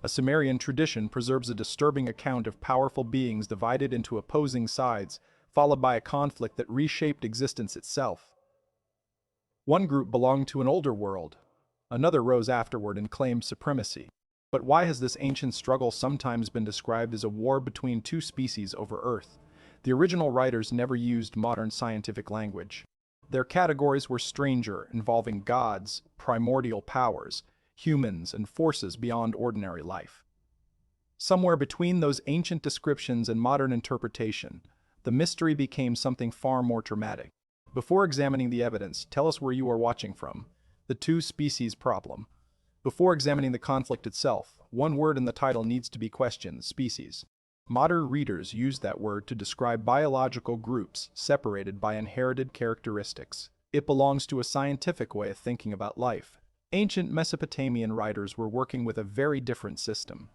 A Sumerian tradition preserves a disturbing account of powerful beings divided into opposing sides, followed by a conflict that reshaped existence itself. One group belonged to an older world. Another rose afterward and claimed supremacy. But why has this ancient struggle sometimes been described as a war between two species over Earth? The original writers never used modern scientific language. Their categories were stranger, involving gods, primordial powers, humans, and forces beyond ordinary life. Somewhere between those ancient descriptions and modern interpretation, the mystery became something far more dramatic. Before examining the evidence, tell us where you are watching from. The two species problem. Before examining the conflict itself, one word in the title needs to be questioned: species. Modern readers use that word to describe biological groups separated by inherited characteristics. It belongs to a scientific way of thinking about life. Ancient Mesopotamian writers were working with a very different system.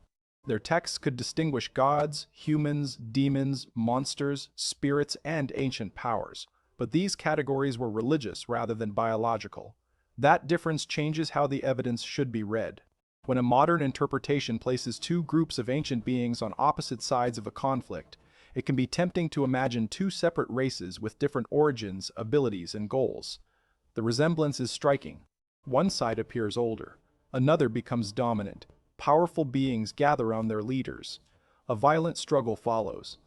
Their texts could distinguish gods, humans, demons, monsters, spirits, and ancient powers. But these categories were religious rather than biological. That difference changes how the evidence should be read. When a modern interpretation places two groups of ancient beings on opposite sides of a conflict, it can be tempting to imagine two separate races with different origins, abilities, and goals. The resemblance is striking. One side appears older, another becomes dominant. Powerful beings gather around their leaders. A violent struggle follows.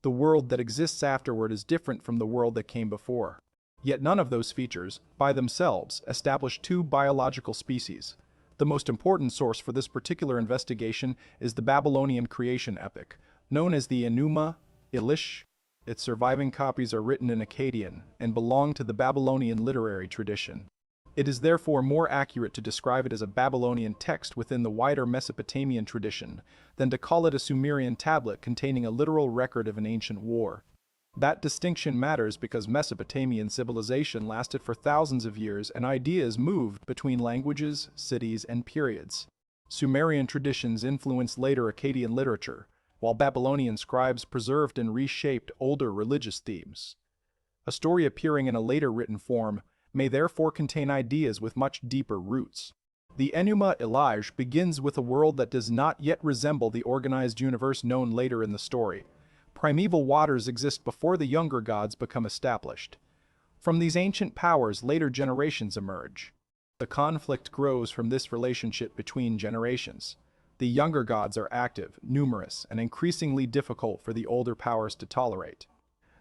The world that exists afterward is different from the world that came before. Yet none of those features, by themselves, establish two biological species. The most important source for this particular investigation is the Babylonian creation epic, known as the Enuma Elish. Its surviving copies are written in Akkadian and belong to the Babylonian literary tradition. It is therefore more accurate to describe it as a Babylonian text within the wider Mesopotamian tradition than to call it a Sumerian tablet containing a literal record of an ancient war. That distinction matters because Mesopotamian civilization lasted for thousands of years and ideas moved between languages, cities, and periods. Sumerian traditions influenced later Akkadian literature, while Babylonian scribes preserved and reshaped older religious themes. A story appearing in a later written form may therefore contain ideas with much deeper roots. The Enuma Elish begins with a world that does not yet resemble the organized universe known later in the story. Primeval waters exist before the younger gods become established. From these ancient powers, later generations emerge. The conflict grows from this relationship between generations. The younger gods are active, numerous, and increasingly difficult for the older powers to tolerate.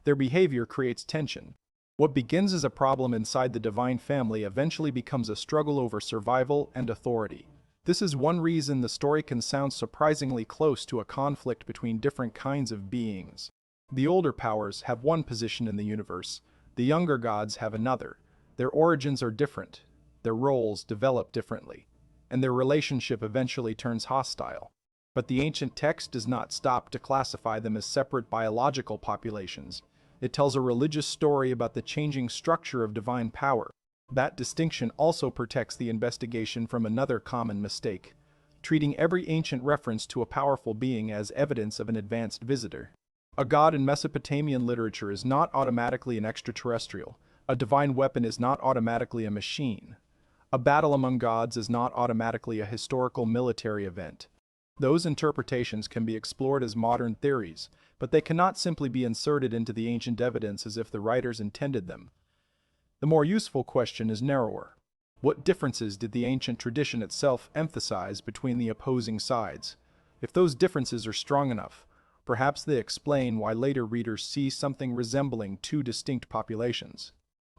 Their behavior creates tension. What begins as a problem inside the divine family eventually becomes a struggle over survival and authority. This is one reason the story can sound surprisingly close to a conflict between different kinds of beings. The older powers have one position in the universe, the younger gods have another. Their origins are different, their roles develop differently, and their relationship eventually turns hostile. But the ancient text does not stop to classify them as separate biological populations. It tells a religious story about the changing structure of divine power. That distinction also protects the investigation from another common mistake, treating every ancient reference to a powerful being as evidence of an advanced visitor. A god in Mesopotamian literature is not automatically an extraterrestrial. A divine weapon is not automatically a machine. A battle among gods is not automatically a historical military event. Those interpretations can be explored as modern theories, but they cannot simply be inserted into the ancient evidence as if the writers intended them. The more useful question is narrower. What differences did the ancient tradition itself emphasize between the opposing sides? If those differences are strong enough, perhaps they explain why later readers see something resembling two distinct populations.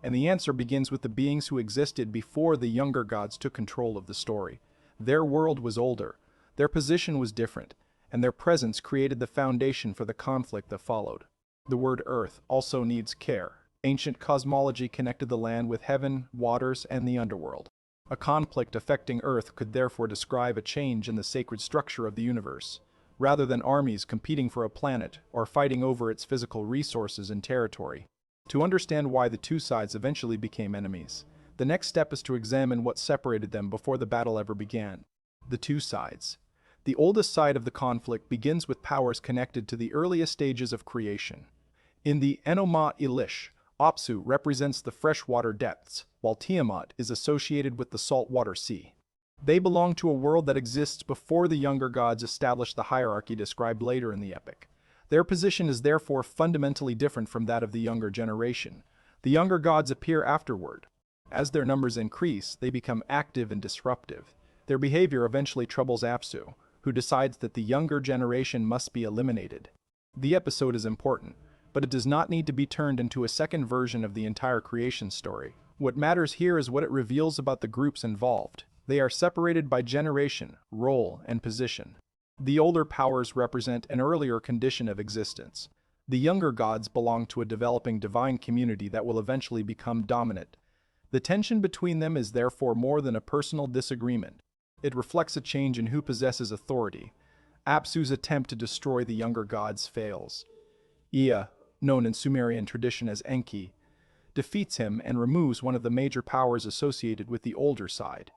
And the answer begins with the beings who existed before the younger gods took control of the story. Their world was older, their position was different, and their presence created the foundation for the conflict that followed. The word Earth also needs care. Ancient cosmology connected the land with heaven, waters, and the underworld. A conflict affecting Earth could therefore describe a change in the sacred structure of the universe, rather than armies competing for a planet or fighting over its physical resources and territory. To understand why the two sides eventually became enemies, the next step is to examine what separated them before the battle ever began. The two sides. The oldest side of the conflict begins with powers connected to the earliest stages of creation. In the Enuma Elish, Apsu represents the freshwater depths, while Tiamat is associated with the saltwater sea. They belong to a world that exists before the younger gods established the hierarchy described later in the epic. Their position is therefore fundamentally different from that of the younger generation. The younger gods appear afterward. As their numbers increase, they become active and disruptive. Their behavior eventually troubles Apsu, who decides that the younger generation must be eliminated. The episode is important, but it does not need to be turned into a second version of the entire creation story. What matters here is what it reveals about the groups involved. They are separated by generation, role, and position. The older powers represent an earlier condition of existence. The younger gods belong to a developing divine community that will eventually become dominant. The tension between them is therefore more than a personal disagreement. It reflects a change in who possesses authority. Apsu's attempt to destroy the younger gods fails. Ea, known in Sumerian tradition as Enki, defeats him and removes one of the major powers associated with the older side.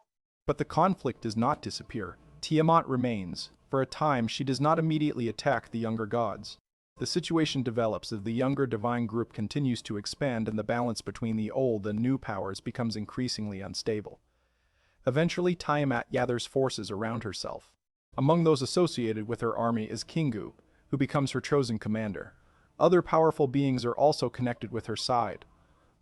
But the conflict does not disappear. Tiamat remains. For a time, she does not immediately attack the younger gods. The situation develops as the younger divine group continues to expand and the balance between the old and new powers becomes increasingly unstable. Eventually, Tiamat gathers forces around herself. Among those associated with her army is Kingu, who becomes her chosen commander. Other powerful beings are also connected with her side.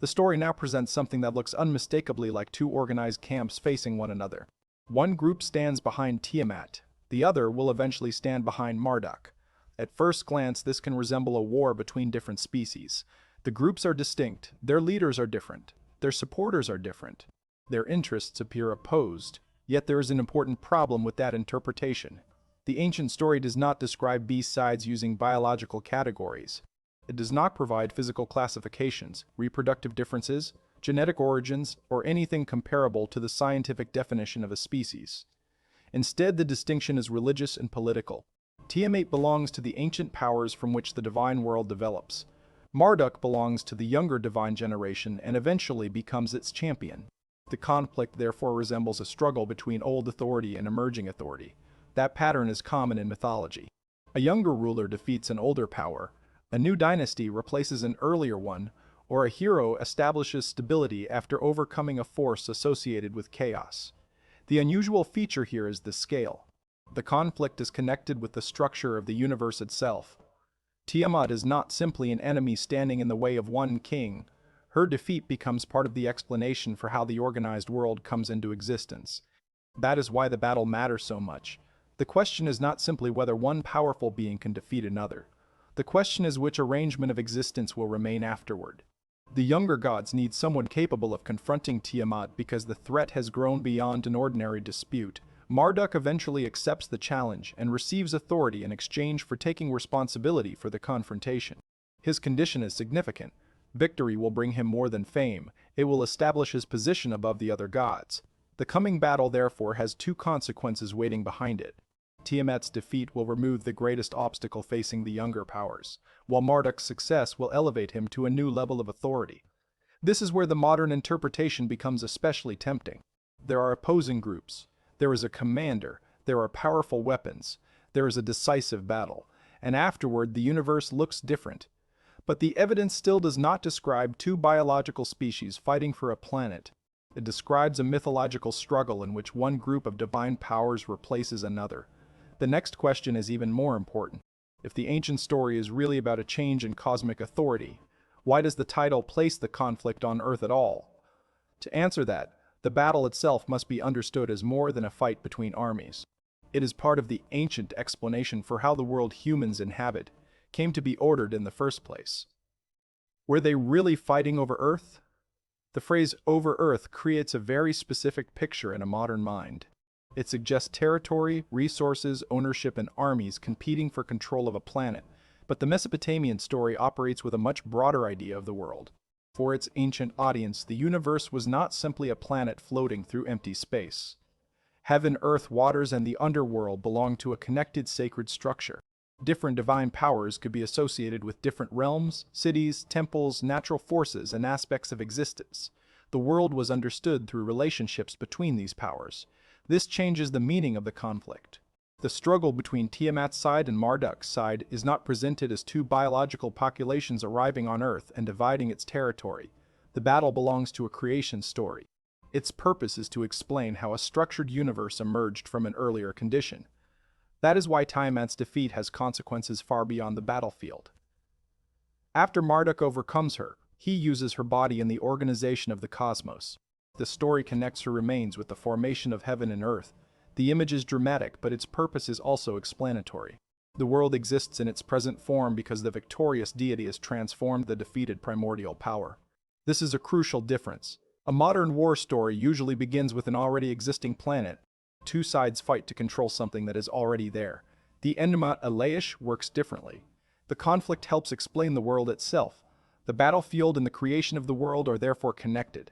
The story now presents something that looks unmistakably like two organized camps facing one another. One group stands behind Tiamat. The other will eventually stand behind Marduk. At first glance, this can resemble a war between different species. The groups are distinct, their leaders are different, their supporters are different. Their interests appear opposed, yet there is an important problem with that interpretation. The ancient story does not describe these sides using biological categories. It does not provide physical classifications, reproductive differences, genetic origins, or anything comparable to the scientific definition of a species. Instead, the distinction is religious and political. Tiamat belongs to the ancient powers from which the divine world develops. Marduk belongs to the younger divine generation and eventually becomes its champion. The conflict therefore resembles a struggle between old authority and emerging authority. That pattern is common in mythology. A younger ruler defeats an older power, a new dynasty replaces an earlier one, or a hero establishes stability after overcoming a force associated with chaos. The unusual feature here is the scale. The conflict is connected with the structure of the universe itself. Tiamat is not simply an enemy standing in the way of one king. Her defeat becomes part of the explanation for how the organized world comes into existence. That is why the battle matters so much. The question is not simply whether one powerful being can defeat another. The question is which arrangement of existence will remain afterward. The younger gods need someone capable of confronting Tiamat because the threat has grown beyond an ordinary dispute. Marduk eventually accepts the challenge and receives authority in exchange for taking responsibility for the confrontation. His condition is significant. Victory will bring him more than fame. It will establish his position above the other gods. The coming battle therefore has two consequences waiting behind it. Tiamat's defeat will remove the greatest obstacle facing the younger powers, while Marduk's success will elevate him to a new level of authority. This is where the modern interpretation becomes especially tempting. There are opposing groups. There is a commander. There are powerful weapons. There is a decisive battle. And afterward, the universe looks different. But the evidence still does not describe two biological species fighting for a planet. It describes a mythological struggle in which one group of divine powers replaces another. The next question is even more important. If the ancient story is really about a change in cosmic authority, why does the title place the conflict on Earth at all? To answer that, the battle itself must be understood as more than a fight between armies. It is part of the ancient explanation for how the world humans inhabit came to be ordered in the first place. Were they really fighting over Earth? The phrase over Earth creates a very specific picture in a modern mind. It suggests territory, resources, ownership, and armies competing for control of a planet. But the Mesopotamian story operates with a much broader idea of the world. For its ancient audience, the universe was not simply a planet floating through empty space. Heaven, earth, waters, and the underworld belonged to a connected sacred structure. Different divine powers could be associated with different realms, cities, temples, natural forces, and aspects of existence. The world was understood through relationships between these powers. This changes the meaning of the conflict. The struggle between Tiamat's side and Marduk's side is not presented as two biological populations arriving on Earth and dividing its territory. The battle belongs to a creation story. Its purpose is to explain how a structured universe emerged from an earlier condition. That is why Tiamat's defeat has consequences far beyond the battlefield. After Marduk overcomes her, he uses her body in the organization of the cosmos. The story connects her remains with the formation of heaven and earth. The image is dramatic, but its purpose is also explanatory. The world exists in its present form because the victorious deity has transformed the defeated primordial power. This is a crucial difference. A modern war story usually begins with an already existing planet. Two sides fight to control something that is already there. The Enuma Elish works differently. The conflict helps explain the world itself. The battlefield and the creation of the world are therefore connected.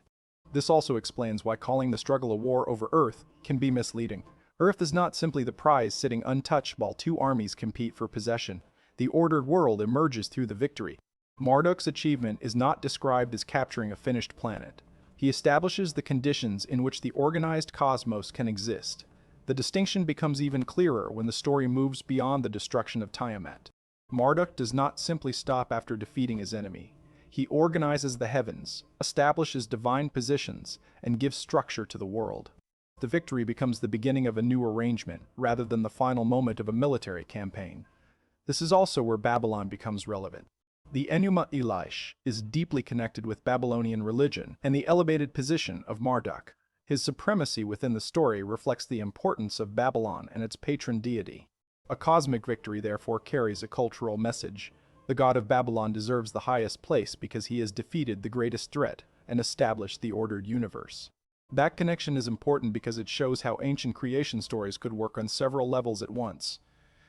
This also explains why calling the struggle a war over Earth can be misleading. Earth is not simply the prize sitting untouched while two armies compete for possession. The ordered world emerges through the victory. Marduk's achievement is not described as capturing a finished planet. He establishes the conditions in which the organized cosmos can exist. The distinction becomes even clearer when the story moves beyond the destruction of Tiamat. Marduk does not simply stop after defeating his enemy. He organizes the heavens, establishes divine positions, and gives structure to the world. The victory becomes the beginning of a new arrangement, rather than the final moment of a military campaign. This is also where Babylon becomes relevant. The Enuma Elish is deeply connected with Babylonian religion and the elevated position of Marduk. His supremacy within the story reflects the importance of Babylon and its patron deity. A cosmic victory therefore carries a cultural message. The god of Babylon deserves the highest place because he has defeated the greatest threat and established the ordered universe. That connection is important because it shows how ancient creation stories could work on several levels at once.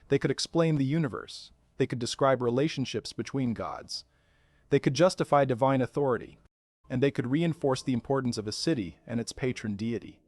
They could explain the universe. They could describe relationships between gods. They could justify divine authority. And they could reinforce the importance of a city and its patron deity.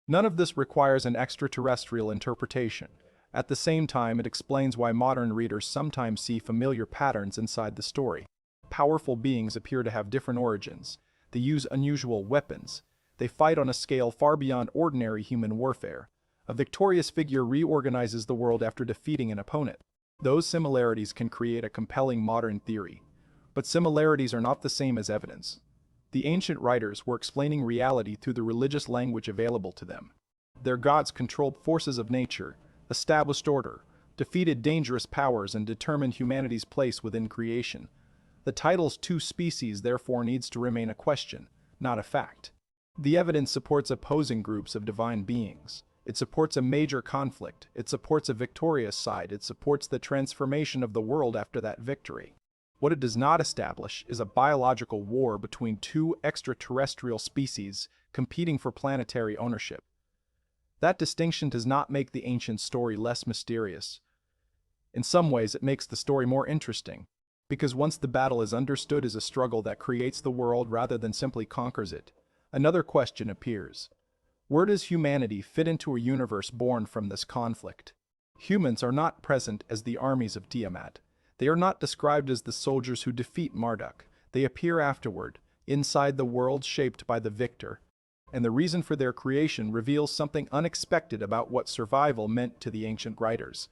None of this requires an extraterrestrial interpretation. At the same time, it explains why modern readers sometimes see familiar patterns inside the story. Powerful beings appear to have different origins. They use unusual weapons. They fight on a scale far beyond ordinary human warfare. A victorious figure reorganizes the world after defeating an opponent. Those similarities can create a compelling modern theory. But similarities are not the same as evidence. The ancient writers were explaining reality through the religious language available to them. Their gods controlled forces of nature, established order, defeated dangerous powers, and determined humanity's place within creation. The title's two species therefore needs to remain a question, not a fact. The evidence supports opposing groups of divine beings. It supports a major conflict. It supports a victorious side. It supports the transformation of the world after that victory. What it does not establish is a biological war between two extraterrestrial species competing for planetary ownership. That distinction does not make the ancient story less mysterious. In some ways, it makes the story more interesting, because once the battle is understood as a struggle that creates the world rather than simply conquers it, another question appears. Where does humanity fit into a universe born from this conflict? Humans are not present as the armies of Tiamat. They are not described as the soldiers who defeat Marduk. They appear afterward, inside the world shaped by the victor. And the reason for their creation reveals something unexpected about what survival meant to the ancient writers.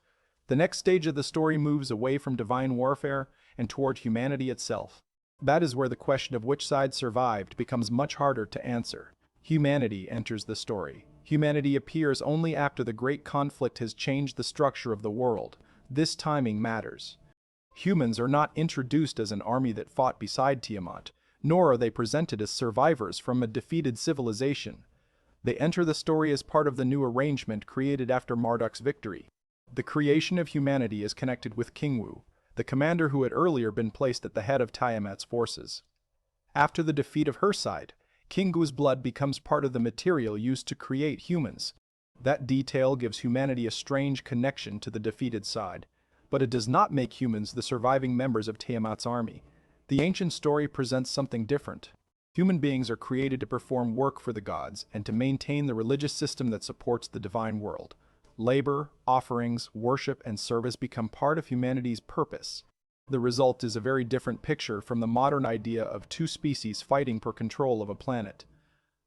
The next stage of the story moves away from divine warfare and toward humanity itself. That is where the question of which side survived becomes much harder to answer. Humanity enters the story. Humanity appears only after the great conflict has changed the structure of the world. This timing matters. Humans are not introduced as an army that fought beside Tiamat, nor are they presented as survivors from a defeated civilization. They enter the story as part of the new arrangement created after Marduk's victory. The creation of humanity is connected with Kingu, the commander who had earlier been placed at the head of Tiamat's forces. After the defeat of her side, Kingu's blood becomes part of the material used to create humans. That detail gives humanity a strange connection to the defeated side, but it does not make humans the surviving members of Tiamat's army. The ancient story presents something different. Human beings are created to perform work for the gods and to maintain the religious system that supports the divine world. Labor, offerings, worship, and service become part of humanity's purpose. The result is a very different picture from the modern idea of two species fighting for control of a planet.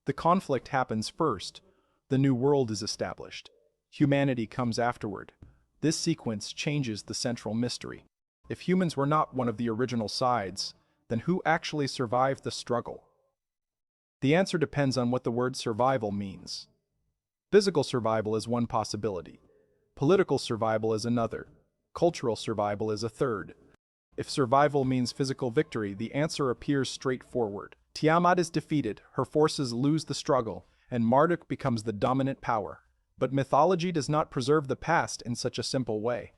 The conflict happens first. The new world is established. Humanity comes afterward. This sequence changes the central mystery. If humans were not one of the original sides, then who actually survived the struggle? The answer depends on what the word survival means. Physical survival is one possibility. Political survival is another. Cultural survival is a third. If survival means physical victory, the answer appears straightforward. Tiamat is defeated, her forces lose the struggle, and Marduk becomes the dominant power. But mythology does not preserve the past in such a simple way.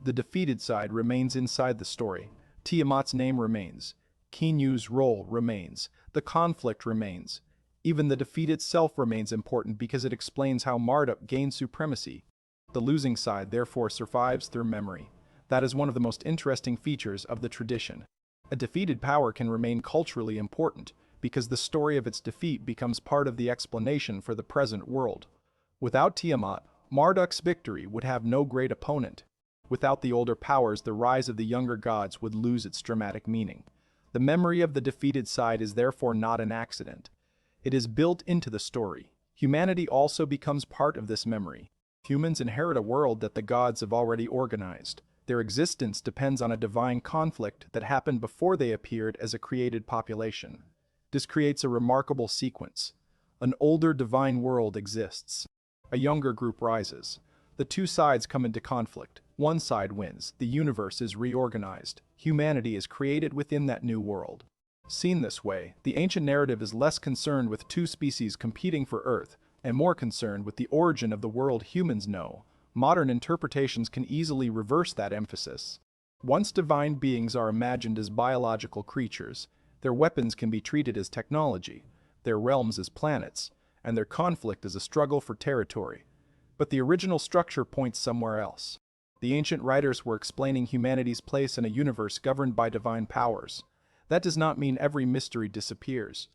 The defeated side remains inside the story. Tiamat's name remains. Kinu's role remains. The conflict remains. Even the defeat itself remains important because it explains how Marduk gained supremacy. The losing side therefore survives through memory. That is one of the most interesting features of the tradition. A defeated power can remain culturally important because the story of its defeat becomes part of the explanation for the present world. Without Tiamat, Marduk's victory would have no great opponent. Without the older powers, the rise of the younger gods would lose its dramatic meaning. The memory of the defeated side is therefore not an accident. It is built into the story. Humanity also becomes part of this memory. Humans inherit a world that the gods have already organized. Their existence depends on a divine conflict that happened before they appeared as a created population. This creates a remarkable sequence. An older divine world exists. A younger group rises. The two sides come into conflict. One side wins. The universe is reorganized. Humanity is created within that new world. Seen this way, the ancient narrative is less concerned with two species competing for Earth and more concerned with the origin of the world humans know. Modern interpretations can easily reverse that emphasis. Once divine beings are imagined as biological creatures, their weapons can be treated as technology, their realms as planets, and their conflict as a struggle for territory. But the original structure points somewhere else. The ancient writers were explaining humanity's place in a universe governed by divine powers. That does not mean every mystery disappears.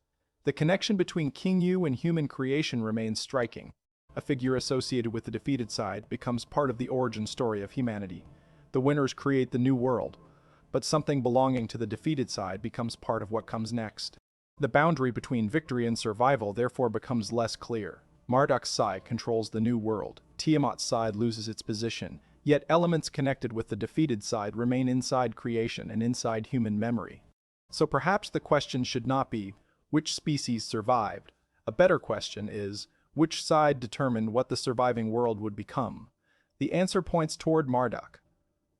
The connection between Kingu and human creation remains striking. A figure associated with the defeated side becomes part of the origin story of humanity. The winners create the new world, but something belonging to the defeated side becomes part of what comes next. The boundary between victory and survival therefore becomes less clear. Marduk's side controls the new world. Tiamat's side loses its position, yet elements connected with the defeated side remain inside creation and inside human memory. So perhaps the question should not be, which species survived? A better question is, which side determined what the surviving world would become? The answer points toward Marduk.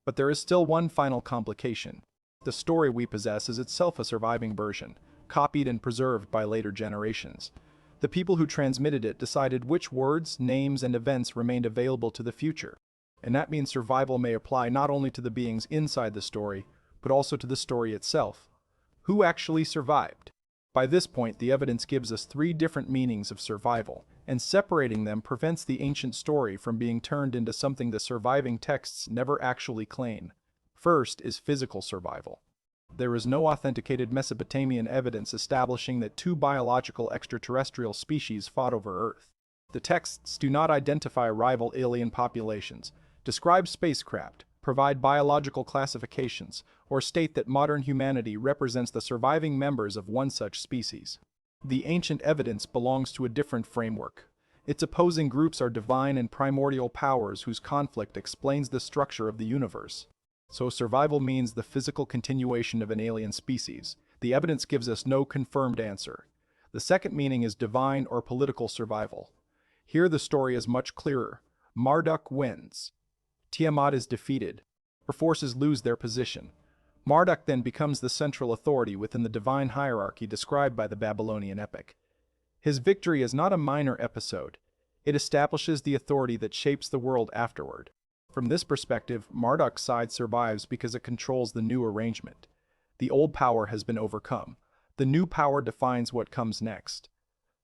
But there is still one final complication. The story we possess is itself a surviving version, copied and preserved by later generations. The people who transmitted it decided which words, names, and events remained available to the future. And that means survival may apply not only to the beings inside the story, but also to the story itself. Who actually survived? By this point, the evidence gives us three different meanings of survival, and separating them prevents the ancient story from being turned into something the surviving texts never actually claim. First is physical survival. There is no authenticated Mesopotamian evidence establishing that two biological extraterrestrial species fought over Earth. The texts do not identify rival alien populations, describe spacecraft, provide biological classifications, or state that modern humanity represents the surviving members of one such species. The ancient evidence belongs to a different framework. Its opposing groups are divine and primordial powers whose conflict explains the structure of the universe. So survival means the physical continuation of an alien species. The evidence gives us no confirmed answer. The second meaning is divine or political survival. Here the story is much clearer. Marduk wins. Tiamat is defeated. Her forces lose their position. Marduk then becomes the central authority within the divine hierarchy described by the Babylonian epic. His victory is not a minor episode. It establishes the authority that shapes the world afterward. From this perspective, Marduk's side survives because it controls the new arrangement. The old power has been overcome. The new power defines what comes next.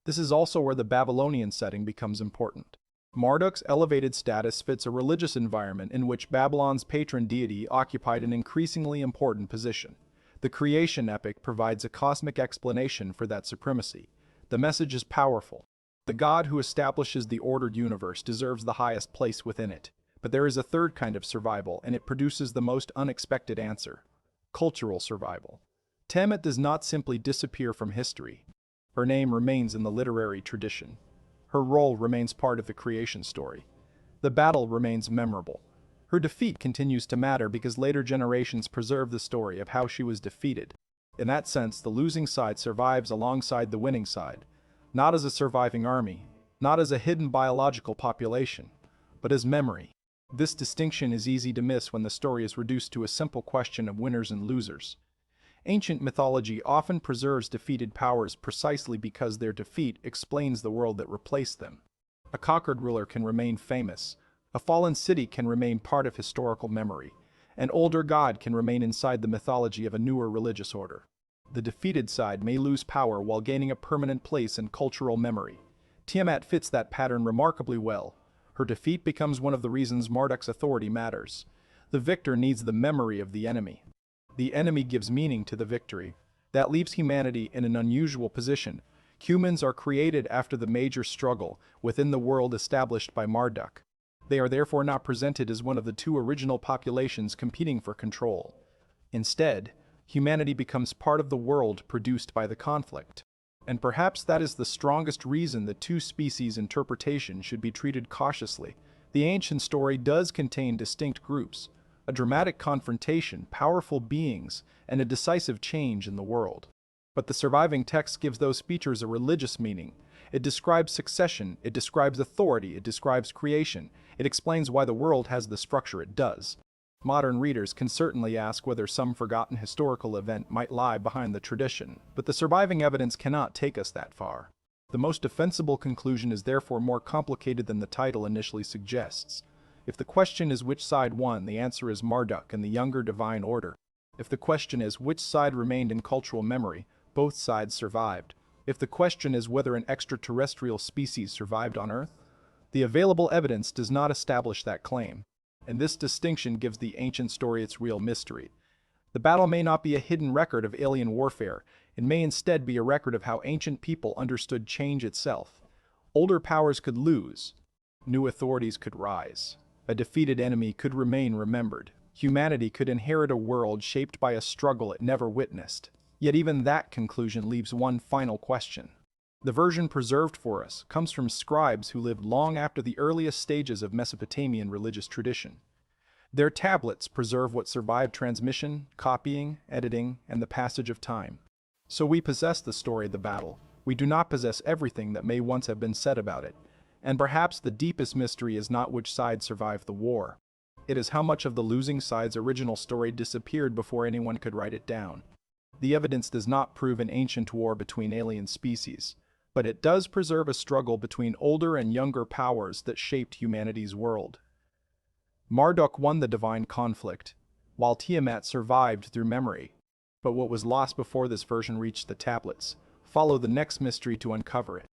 This is also where the Babylonian setting becomes important. Marduk's elevated status fits a religious environment in which Babylon's patron deity occupied an increasingly important position. The creation epic provides a cosmic explanation for that supremacy. The message is powerful. The god who establishes the ordered universe deserves the highest place within it. But there is a third kind of survival, and it produces the most unexpected answer: cultural survival. Tiamat does not simply disappear from history. Her name remains in the literary tradition. Her role remains part of the creation story. The battle remains memorable. Her defeat continues to matter because later generations preserve the story of how she was defeated. In that sense, the losing side survives alongside the winning side, not as a surviving army, not as a hidden biological population, but as memory. This distinction is easy to miss when the story is reduced to a simple question of winners and losers. Ancient mythology often preserves defeated powers precisely because their defeat explains the world that replaced them. A conquered ruler can remain famous, a fallen city can remain part of historical memory, an older god can remain inside the mythology of a newer religious order. The defeated side may lose power while gaining a permanent place in cultural memory. Tiamat fits that pattern remarkably well. Her defeat becomes one of the reasons Marduk's authority matters. The victor needs the memory of the enemy. The enemy gives meaning to the victory. That leaves humanity in an unusual position. Humans are created after the major struggle within the world established by Marduk. They are therefore not presented as one of the two original populations competing for control. Instead, humanity becomes part of the world produced by the conflict. And perhaps that is the strongest reason the two-species interpretation should be treated cautiously. The ancient story does contain distinct groups, a dramatic confrontation, powerful beings, and a decisive change in the world. But the surviving text gives those features a religious meaning. It describes succession, it describes authority, it describes creation, it explains why the world has the structure it does. Modern readers can certainly ask whether some forgotten historical event might lie behind the tradition, but the surviving evidence cannot take us that far. The most defensible conclusion is therefore more complicated than the title initially suggests. If the question is which side won, the answer is Marduk and the younger divine order. If the question is which side remained in cultural memory, both sides survived. If the question is whether an extraterrestrial species survived on Earth, the available evidence does not establish that claim. And this distinction gives the ancient story its real mystery. The battle may not be a hidden record of alien warfare, it may instead be a record of how ancient people understood change itself. Older powers could lose, new authorities could rise. A defeated enemy could remain remembered. Humanity could inherit a world shaped by a struggle it never witnessed. Yet even that conclusion leaves one final question. The version preserved for us comes from scribes who lived long after the earliest stages of Mesopotamian religious tradition. Their tablets preserve what survived transmission, copying, editing, and the passage of time. So we possess the story of the battle. We do not possess everything that may once have been said about it. And perhaps the deepest mystery is not which side survived the war. It is how much of the losing side's original story disappeared before anyone could write it down. The evidence does not prove an ancient war between alien species, but it does preserve a struggle between older and younger powers that shaped humanity's world. Marduk won the divine conflict, while Tiamat survived through memory. But what was lost before this version reached the tablets? Follow the next mystery to uncover it.